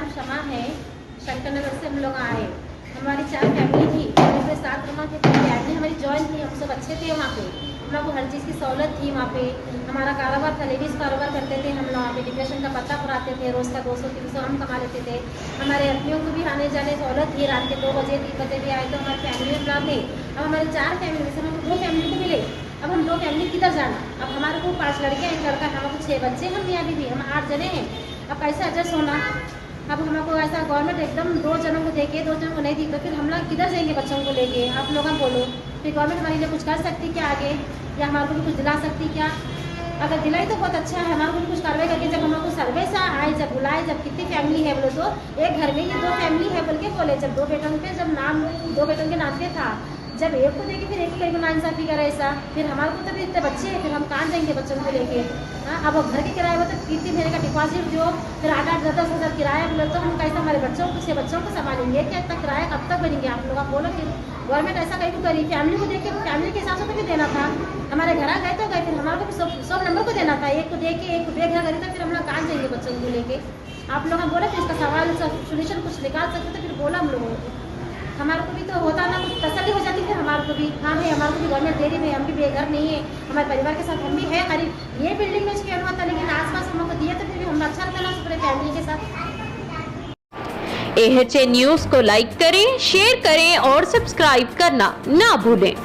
नाम शमा है। शंकर नगर से हम लोग आए। हमारी 4 फैमिली थी, उसमें 7 रूम की फैमिली हमारी जॉइन थी। हम सब अच्छे थे वहाँ पे, हम लोग को हर चीज़ की सहूलत थी वहाँ पे। हमारा कारोबार था, लेडीज़ कारोबार करते थे हम लोग वहाँ पे। डिप्रेशन का पत्ता फुराते थे, रोज़ का 200-300 हम कमा लेते थे। हमारे आदमियों को भी आने जाने सहूलत थी, रात के 2 बजे 3 बजे भी आए तो हमारी फैमिली में प्लान थे। अब हमारी 4 फैमिली से हम 2 फैमिली को मिले। अब हम 2 फैमिली किधर जाना? अब हमारे को 5 लड़के, 1 लड़का, हमारे को 6 बच्चे, हम मियाँ बीवी, हम 8 जने हैं। अब कैसे एडजस्ट होना? अब हमको ऐसा गवर्नमेंट एकदम 2 जनों को देके 2 जनों को नहीं दी तो फिर हम लोग किधर जाएंगे बच्चों को लेके? आप लोग बोलो, फिर गवर्नमेंट हमारे लिए कुछ कर सकती क्या आगे, या हमारे को भी कुछ दिला सकती क्या? अगर दिलाई तो बहुत अच्छा है, हमारे को भी कुछ कार्रवाई करके जब हम लोग को सर्वे से आए, जब बुलाए, जब कितनी फैमिली है बोले तो एक घर में ये 2 फैमिली है बोल के बोले। जब 2 बेटों पे जब नाम 2 बेटों के नाम पे था, जब एक को देके फिर एक को कहीं नाइंसाफी करे ऐसा, फिर हमारे को तो भी इतने बच्चे हैं, फिर हम कहाँ जाएंगे बच्चों को लेके? हाँ, अब वो घर के किराए हो तो 3-3 महीने का डिपॉजिट जो, फिर 8-8 10-10 हज़ार किराया बोले तो हम कैसे हमारे बच्चों को 6 बच्चों को संभालेंगे? क्या इतना किराया कब तक भरेंगे आप लोग? आप बोलो फिर। गवर्नमेंट ऐसा कहीं को करी, फैमिली को देख के फैमिली के हिसाब से तो भी देना था। हमारे घर आ गए तो गए, फिर हमारे को भी सब नंबर को देना था। एक को दे के एक को बेघर करी तो फिर हम लोग कहाँ जाएंगे बच्चों को लेके? आप लोग हम बोले फिर इसका सवाल सोल्यूशन कुछ निकाल सकते तो फिर बोला हम लोगों को। हमारे को भी तो होता ना, कुछ तसल्ली हो जाती फिर हमारे को भी। हाँ भाई, हमारे को भी गवर्नमेंट दे रही है, हम भी बेघर नहीं है, हमारे परिवार के साथ हम भी है करीब ये बिल्डिंग में इसके हुआ था, लेकिन आसपास हम लोग को दिया तो फिर भी हम अच्छा लगता ना पूरे फैमिली के साथ। AHA न्यूज़ को लाइक करें, शेयर करें और सब्सक्राइब करना ना भूलें।